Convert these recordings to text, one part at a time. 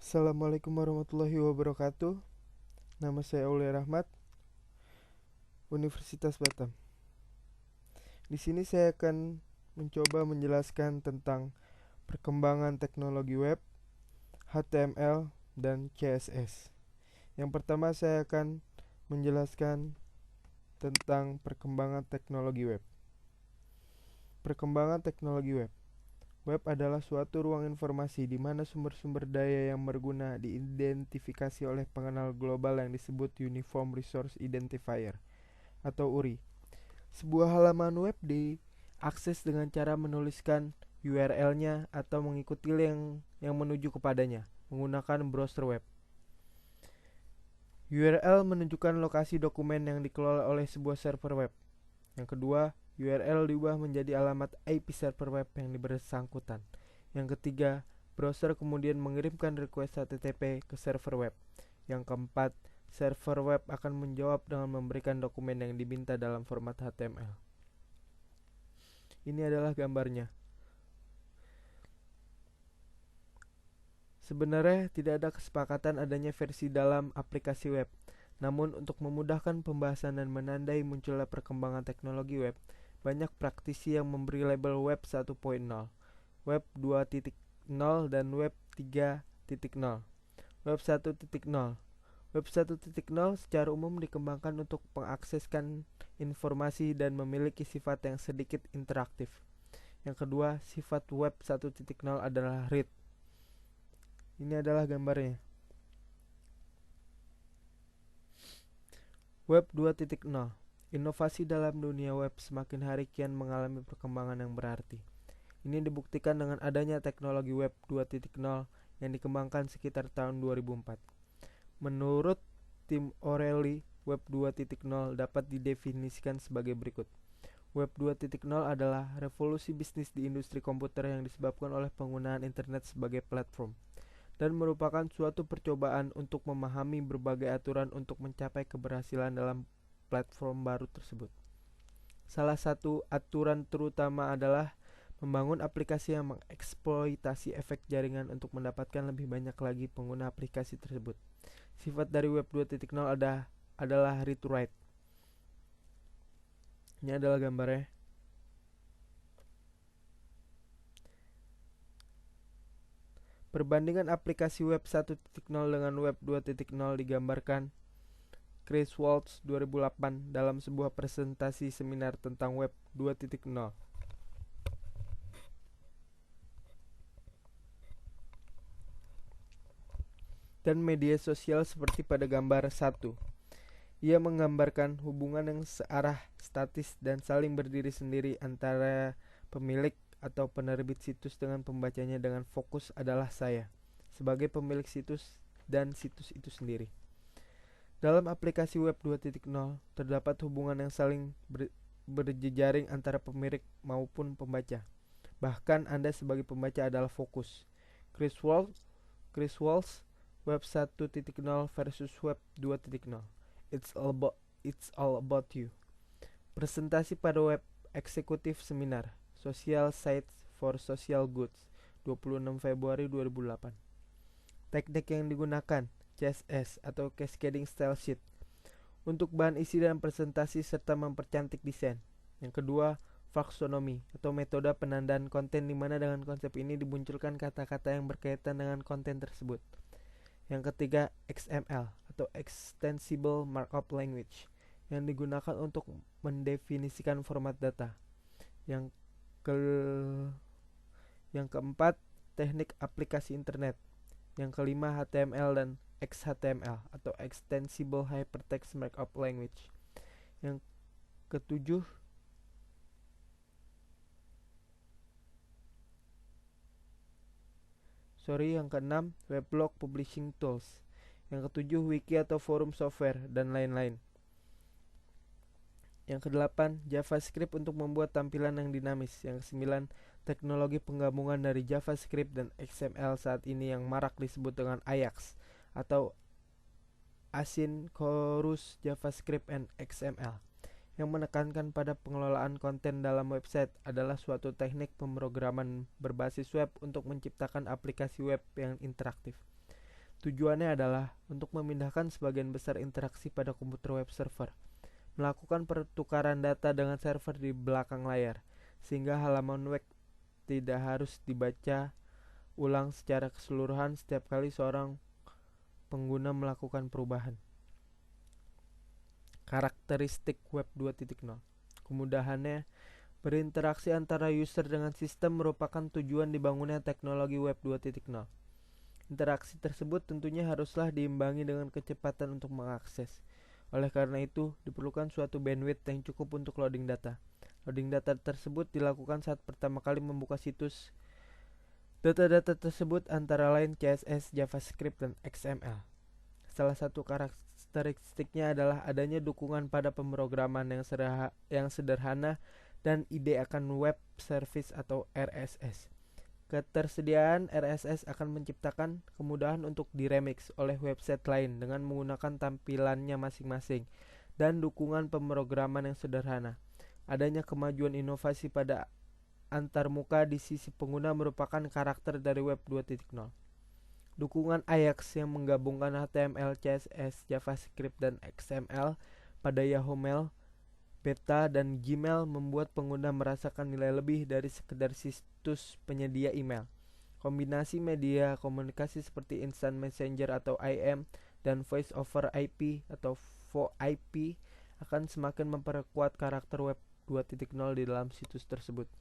Assalamualaikum warahmatullahi wabarakatuh. Nama saya Aulia Rahmat, Universitas Batam. Di sini saya akan mencoba menjelaskan tentang perkembangan teknologi web, HTML, dan CSS. Yang pertama saya akan menjelaskan tentang perkembangan teknologi web. Perkembangan teknologi web. Web adalah suatu ruang informasi di mana sumber-sumber daya yang berguna diidentifikasi oleh pengenal global yang disebut Uniform Resource Identifier atau URI. Sebuah halaman web diakses dengan cara menuliskan URL-nya atau mengikuti link yang menuju kepadanya menggunakan browser web. URL menunjukkan lokasi dokumen yang dikelola oleh sebuah server web. Yang kedua, URL diubah menjadi alamat IP server web yang bersangkutan. Yang ketiga, browser kemudian mengirimkan request HTTP ke server web. Yang keempat, server web akan menjawab dengan memberikan dokumen yang diminta dalam format HTML. Ini adalah gambarnya. Sebenarnya tidak ada kesepakatan adanya versi dalam aplikasi web. Namun untuk memudahkan pembahasan dan menandai munculnya perkembangan teknologi web, banyak praktisi yang memberi label Web 1.0, Web 2.0, dan Web 3.0. Web 1.0. Web 1.0 secara umum dikembangkan untuk mengakseskan informasi dan memiliki sifat yang sedikit interaktif. Yang kedua, sifat Web 1.0 adalah read. Ini adalah gambarnya. Web 2.0. Inovasi dalam dunia web semakin hari kian mengalami perkembangan yang berarti. Ini dibuktikan dengan adanya teknologi Web 2.0 yang dikembangkan sekitar tahun 2004. Menurut Tim O'Reilly, Web 2.0 dapat didefinisikan sebagai berikut. Web 2.0 adalah revolusi bisnis di industri komputer yang disebabkan oleh penggunaan internet sebagai platform dan merupakan suatu percobaan untuk memahami berbagai aturan untuk mencapai keberhasilan dalam platform baru tersebut. Salah satu aturan terutama adalah membangun aplikasi yang mengeksploitasi efek jaringan untuk mendapatkan lebih banyak lagi pengguna aplikasi tersebut. Sifat dari Web 2.0 adalah read to write. Ini adalah gambarnya. Perbandingan aplikasi Web 1.0 dengan Web 2.0 digambarkan Chris Waltz 2008 dalam sebuah presentasi seminar tentang Web 2.0. Dan media sosial seperti pada gambar 1. Ia menggambarkan hubungan yang searah, statis, dan saling berdiri sendiri antara pemilik atau penerbit situs dengan pembacanya dengan fokus adalah saya, sebagai pemilik situs dan situs itu sendiri. Dalam aplikasi Web 2.0, terdapat hubungan yang saling berjejaring antara pemilik maupun pembaca. Bahkan Anda sebagai pembaca adalah fokus. Chris Waltz, Web 1.0 versus Web 2.0. It's all about you. Presentasi pada Web Eksekutif Seminar, Social Sites for Social Goods, 26 Februari 2008. Teknik yang digunakan CSS atau Cascading Style Sheet untuk bahan isi dan presentasi serta mempercantik desain. Yang kedua, Flexonomy atau metode penandaan konten di mana dengan konsep ini dimunculkan kata-kata yang berkaitan dengan konten tersebut. Yang ketiga, XML atau Extensible Markup Language yang digunakan untuk mendefinisikan format data. Yang keempat, teknik aplikasi internet. Yang kelima, HTML dan XHTML atau Extensible Hypertext Markup Language. Yang ketujuh, yang keenam, Weblog Publishing Tools. Yang ketujuh, wiki atau forum software dan lain-lain. Yang kedelapan, JavaScript untuk membuat tampilan yang dinamis. Yang kesembilan, teknologi penggabungan dari JavaScript dan XML saat ini yang marak disebut dengan AJAX atau Asynchronous JavaScript and XML, yang menekankan pada pengelolaan konten dalam website adalah suatu teknik pemrograman berbasis web untuk menciptakan aplikasi web yang interaktif. Tujuannya adalah untuk memindahkan sebagian besar interaksi pada komputer web server, melakukan pertukaran data dengan server di belakang layar, sehingga halaman web tidak harus dibaca ulang secara keseluruhan setiap kali seorang pengguna melakukan perubahan. Karakteristik web 2.0. Kemudahannya berinteraksi antara user dengan sistem merupakan tujuan dibangunnya teknologi web 2.0. Interaksi tersebut tentunya haruslah diimbangi dengan kecepatan untuk mengakses. Oleh karena itu, diperlukan suatu bandwidth yang cukup untuk loading data. Loading data tersebut dilakukan saat pertama kali membuka situs. Data-data tersebut antara lain CSS, JavaScript, dan XML. Salah satu karakteristiknya adalah adanya dukungan pada pemrograman yang sederhana dan ide akan web service atau RSS. Ketersediaan RSS akan menciptakan kemudahan untuk diremix oleh website lain dengan menggunakan tampilannya masing-masing dan dukungan pemrograman yang sederhana. Adanya kemajuan inovasi pada antarmuka di sisi pengguna merupakan karakter dari web 2.0. Dukungan Ajax yang menggabungkan HTML, CSS, JavaScript, dan XML pada Yahoo Mail, Beta, dan Gmail membuat pengguna merasakan nilai lebih dari sekedar situs penyedia email. Kombinasi media komunikasi seperti Instant Messenger atau IM dan Voice over IP atau VoIP akan semakin memperkuat karakter web 2.0 di dalam situs tersebut.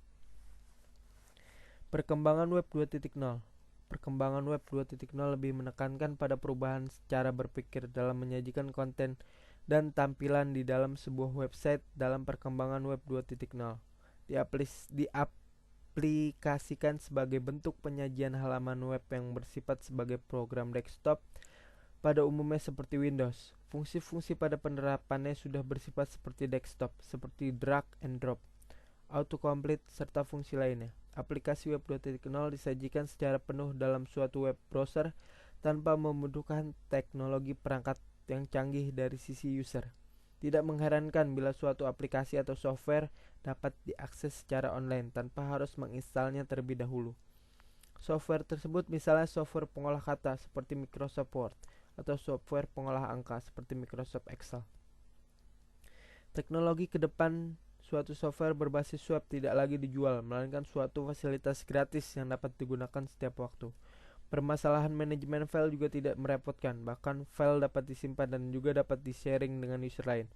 Perkembangan web 2.0. Perkembangan web 2.0 lebih menekankan pada perubahan cara berpikir dalam menyajikan konten dan tampilan di dalam sebuah website. Dalam perkembangan web 2.0 diaplikasikan sebagai bentuk penyajian halaman web yang bersifat sebagai program desktop pada umumnya seperti Windows. Fungsi-fungsi pada penerapannya sudah bersifat seperti desktop, seperti drag and drop, autocomplete, serta fungsi lainnya. Aplikasi web 2.0 disajikan secara penuh dalam suatu web browser tanpa membutuhkan teknologi perangkat yang canggih dari sisi user. Tidak mengherankan bila suatu aplikasi atau software dapat diakses secara online tanpa harus menginstalnya terlebih dahulu. Software tersebut misalnya software pengolah kata seperti Microsoft Word atau software pengolah angka seperti Microsoft Excel. Teknologi ke depan suatu software berbasis web tidak lagi dijual, melainkan suatu fasilitas gratis yang dapat digunakan setiap waktu. Permasalahan manajemen file juga tidak merepotkan, bahkan file dapat disimpan dan juga dapat di-sharing dengan user lain.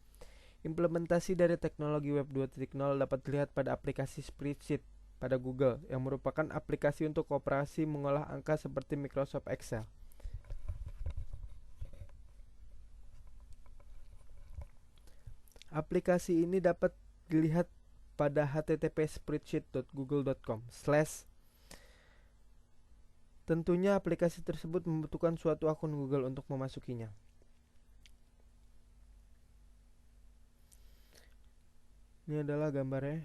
Implementasi dari teknologi web 2.0 dapat dilihat pada aplikasi spreadsheet pada Google, yang merupakan aplikasi untuk operasi mengolah angka seperti Microsoft Excel. Aplikasi ini dapat dilihat pada http://spreadsheet.google.com/. Tentunya aplikasi tersebut membutuhkan suatu akun Google untuk memasukinya. Ini adalah gambarnya.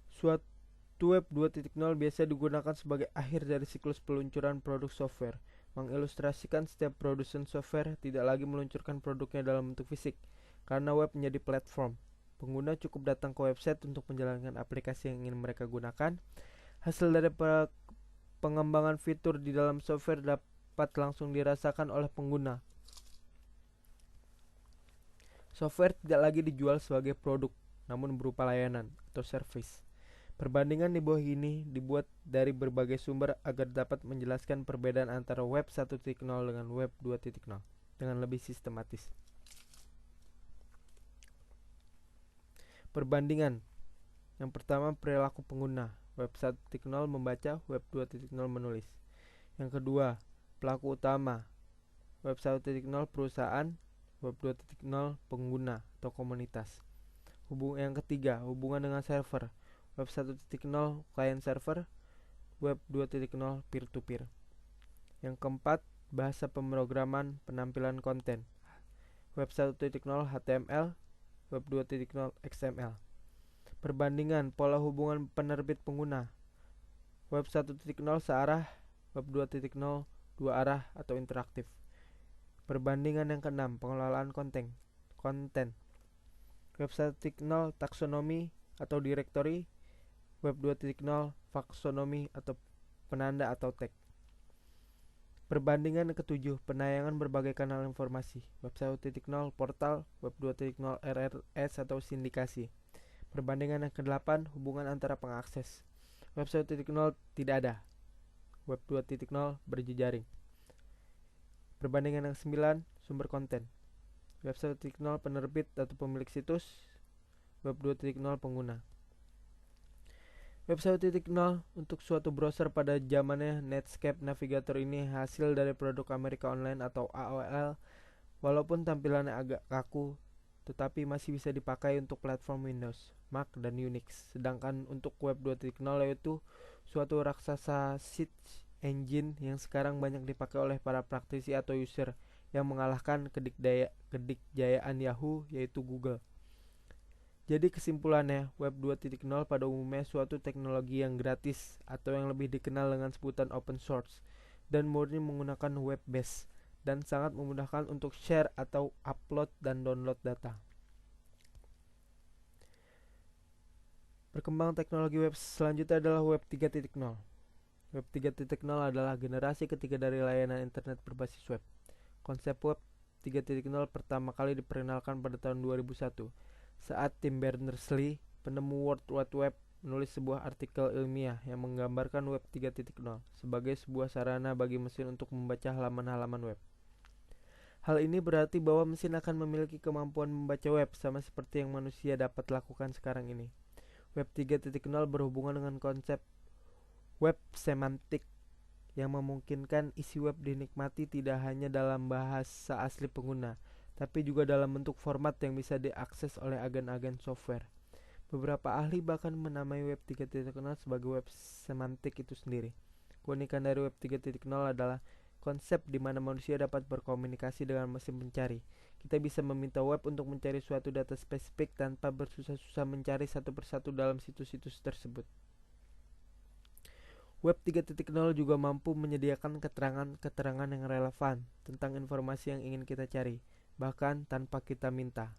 Suatu web 2.0 biasa digunakan sebagai akhir dari siklus peluncuran produk software. Mengilustrasikan setiap produsen software tidak lagi meluncurkan produknya dalam bentuk fisik, karena web menjadi platform. Pengguna cukup datang ke website untuk menjalankan aplikasi yang ingin mereka gunakan. Hasil dari pengembangan fitur di dalam software dapat langsung dirasakan oleh pengguna. Software tidak lagi dijual sebagai produk, namun berupa layanan atau service. Perbandingan di bawah ini dibuat dari berbagai sumber agar dapat menjelaskan perbedaan antara web 1.0 dengan web 2.0 dengan lebih sistematis. Perbandingan. Yang pertama, perilaku pengguna. Web 1.0 membaca, web 2.0 menulis. Yang kedua, pelaku utama. Web 1.0 perusahaan, web 2.0 pengguna atau komunitas. Yang ketiga, hubungan dengan server. Web 1.0 client server, web 2.0 peer-to-peer. Yang keempat, bahasa pemrograman penampilan konten. Web 1.0 HTML, web 2.0 XML. Perbandingan pola hubungan penerbit pengguna. Web 1.0 searah, web 2.0 dua arah atau interaktif. Perbandingan yang keenam, pengelolaan konten. Web 1.0 taksonomi atau directory, web 2.0 taksonomi atau penanda atau tag. Perbandingan ketujuh, penayangan berbagai kanal informasi. Web 1.0 portal, Web 2.0 RRS atau sindikasi. Perbandingan yang ke-8, hubungan antara pengakses. Web 1.0 tidak ada. Web 2.0 berjejaring. Perbandingan yang ke-9, sumber konten. Web 1.0 penerbit atau pemilik situs. Web 2.0 pengguna. Web 1.0 untuk suatu browser pada zamannya Netscape Navigator ini hasil dari produk Amerika Online atau AOL. Walaupun tampilannya agak kaku, tetapi masih bisa dipakai untuk platform Windows, Mac, dan Unix. Sedangkan untuk Web 2.0 yaitu suatu raksasa search engine yang sekarang banyak dipakai oleh para praktisi atau user yang mengalahkan kedikjayaan Yahoo yaitu Google. Jadi kesimpulannya, Web 2.0 pada umumnya suatu teknologi yang gratis atau yang lebih dikenal dengan sebutan open source dan murni menggunakan web base dan sangat memudahkan untuk share atau upload dan download data. Perkembangan teknologi web selanjutnya adalah Web 3.0. Web 3.0 adalah generasi ketiga dari layanan internet berbasis web. Konsep Web 3.0 pertama kali diperkenalkan pada tahun 2001 saat Tim Berners-Lee, penemu World Wide Web, menulis sebuah artikel ilmiah yang menggambarkan Web 3.0 sebagai sebuah sarana bagi mesin untuk membaca halaman-halaman web. Hal ini berarti bahwa mesin akan memiliki kemampuan membaca web sama seperti yang manusia dapat lakukan sekarang ini. Web 3.0 berhubungan dengan konsep web semantik yang memungkinkan isi web dinikmati tidak hanya dalam bahasa asli pengguna, tapi juga dalam bentuk format yang bisa diakses oleh agen-agen software. Beberapa ahli bahkan menamai Web 3.0 sebagai web semantik itu sendiri. Keunikan dari Web 3.0 adalah konsep di mana manusia dapat berkomunikasi dengan mesin pencari. Kita bisa meminta web untuk mencari suatu data spesifik tanpa bersusah-susah mencari satu persatu dalam situs-situs tersebut. Web 3.0 juga mampu menyediakan keterangan-keterangan yang relevan tentang informasi yang ingin kita cari, bahkan tanpa kita minta.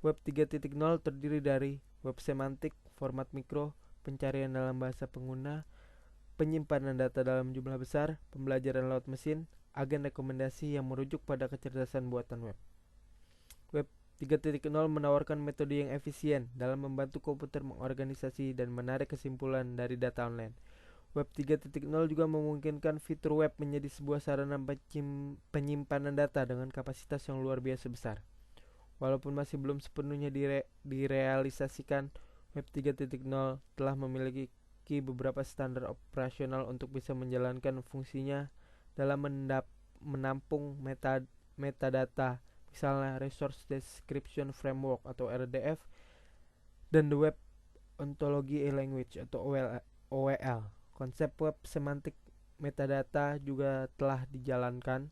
Web 3.0 terdiri dari web semantik, format mikro, pencarian dalam bahasa pengguna, penyimpanan data dalam jumlah besar, pembelajaran lewat mesin, agen rekomendasi yang merujuk pada kecerdasan buatan web. Web 3.0 menawarkan metode yang efisien dalam membantu komputer mengorganisasi dan menarik kesimpulan dari data online. Web 3.0 juga memungkinkan fitur web menjadi sebuah sarana penyimpanan data dengan kapasitas yang luar biasa besar. Walaupun masih belum sepenuhnya direalisasikan, Web 3.0 telah memiliki beberapa standar operasional untuk bisa menjalankan fungsinya dalam menampung metadata, misalnya Resource Description Framework atau RDF, dan the Web Ontology Language atau OWL. Konsep web semantik metadata juga telah dijalankan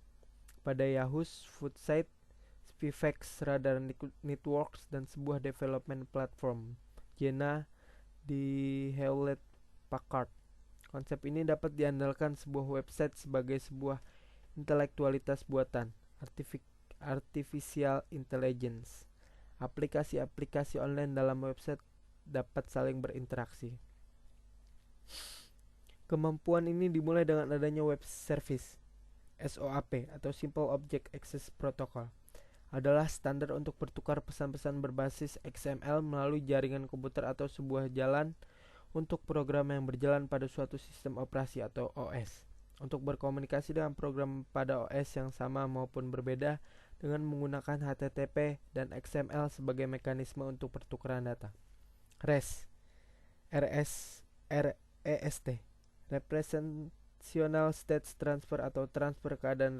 pada Yahoo, Footsite, Spivx, Radar Networks, dan sebuah development platform, Jena, di Hewlett-Packard. Konsep ini dapat diandalkan sebuah website sebagai sebuah intelektualitas buatan, artificial intelligence. Aplikasi-aplikasi online dalam website dapat saling berinteraksi. Kemampuan ini dimulai dengan adanya web service, SOAP atau Simple Object Access Protocol. Adalah standar untuk bertukar pesan-pesan berbasis XML melalui jaringan komputer atau sebuah jalan untuk program yang berjalan pada suatu sistem operasi atau OS. Untuk berkomunikasi dengan program pada OS yang sama maupun berbeda dengan menggunakan HTTP dan XML sebagai mekanisme untuk pertukaran data. REST Representational State Transfer atau transfer keadaan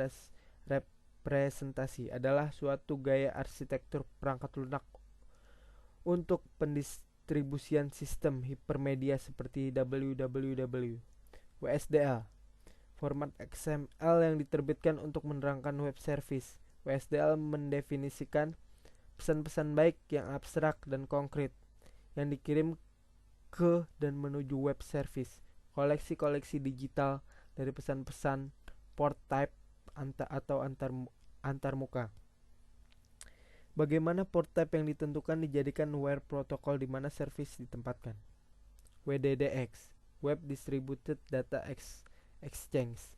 representasi adalah suatu gaya arsitektur perangkat lunak untuk pendistribusian sistem hipermedia seperti www. WSDL, format XML yang diterbitkan untuk menerangkan web service. WSDL mendefinisikan pesan-pesan baik yang abstrak dan konkret yang dikirim ke dan menuju web service. Koleksi-koleksi digital dari pesan-pesan port type atau antarmuka. Bagaimana port type yang ditentukan dijadikan where protokol di mana service ditempatkan. WDDX, Web Distributed Data Exchange.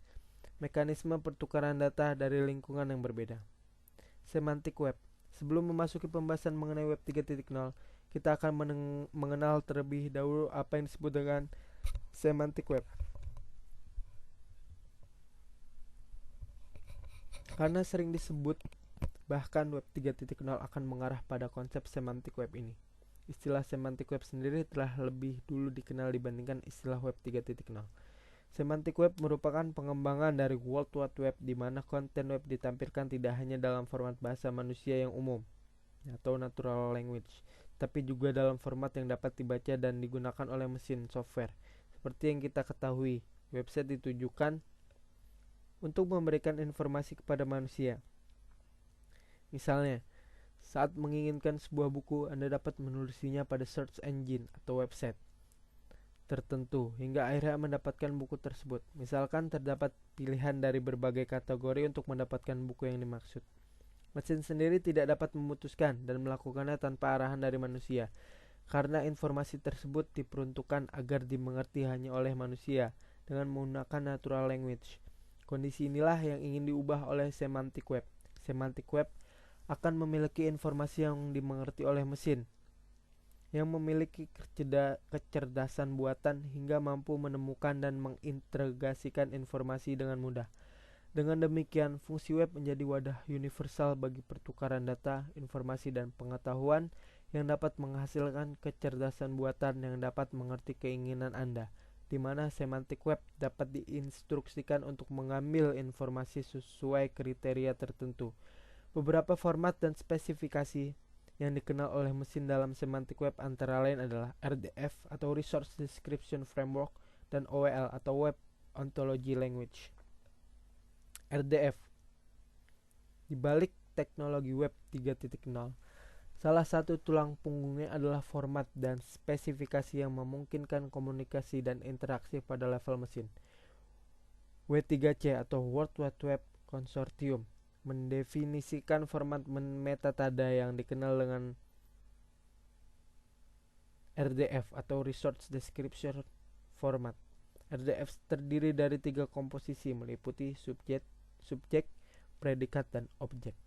mekanisme pertukaran data dari lingkungan yang berbeda. Semantik web. Sebelum memasuki pembahasan mengenai web 3.0, kita akan mengenal terlebih dahulu apa yang disebut dengan semantik web. Karena sering disebut, bahkan web 3.0 akan mengarah pada konsep semantik web ini. Istilah semantik web sendiri telah lebih dulu dikenal dibandingkan istilah web 3.0. Semantik web merupakan pengembangan dari World Wide Web di mana konten web ditampilkan tidak hanya dalam format bahasa manusia yang umum atau natural language, tapi juga dalam format yang dapat dibaca dan digunakan oleh mesin software. Seperti yang kita ketahui, website ditujukan untuk memberikan informasi kepada manusia. Misalnya, saat menginginkan sebuah buku, Anda dapat menulisnya pada search engine atau website tertentu hingga akhirnya mendapatkan buku tersebut. Misalkan terdapat pilihan dari berbagai kategori untuk mendapatkan buku yang dimaksud. Mesin sendiri tidak dapat memutuskan dan melakukannya tanpa arahan dari manusia, karena informasi tersebut diperuntukkan agar dimengerti hanya oleh manusia dengan menggunakan natural language. Kondisi inilah yang ingin diubah oleh semantik web. Semantik web akan memiliki informasi yang dimengerti oleh mesin, yang memiliki kecerdasan buatan hingga mampu menemukan dan mengintegrasikan informasi dengan mudah. Dengan demikian, fungsi web menjadi wadah universal bagi pertukaran data, informasi, dan pengetahuan yang dapat menghasilkan kecerdasan buatan yang dapat mengerti keinginan Anda, di mana semantik web dapat diinstruksikan untuk mengambil informasi sesuai kriteria tertentu. Beberapa format dan spesifikasi yang dikenal oleh mesin dalam semantik web antara lain adalah RDF atau Resource Description Framework dan OWL atau Web Ontology Language. RDF. Di balik teknologi web 3.0, salah satu tulang punggungnya adalah format dan spesifikasi yang memungkinkan komunikasi dan interaksi pada level mesin. W3C atau World Wide Web Consortium mendefinisikan format metadata yang dikenal dengan RDF atau Resource Description Format. RDF terdiri dari 3 komposisi meliputi subjek, predikat, dan objek.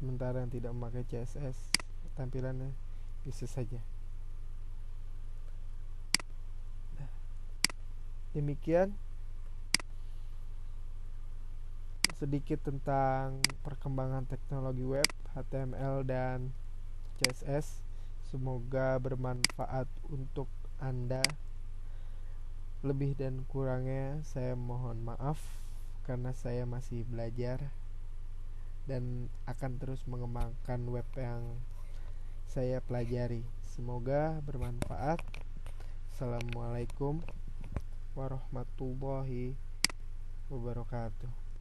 sementara yang tidak memakai CSS tampilannya bisa saja. Demikian sedikit tentang perkembangan teknologi web, HTML dan CSS. Semoga bermanfaat untuk Anda. Lebih dan kurangnya saya mohon maaf karena saya masih belajar dan akan terus mengembangkan web yang saya pelajari. Semoga bermanfaat. Assalamualaikum warahmatullahi wabarakatuh.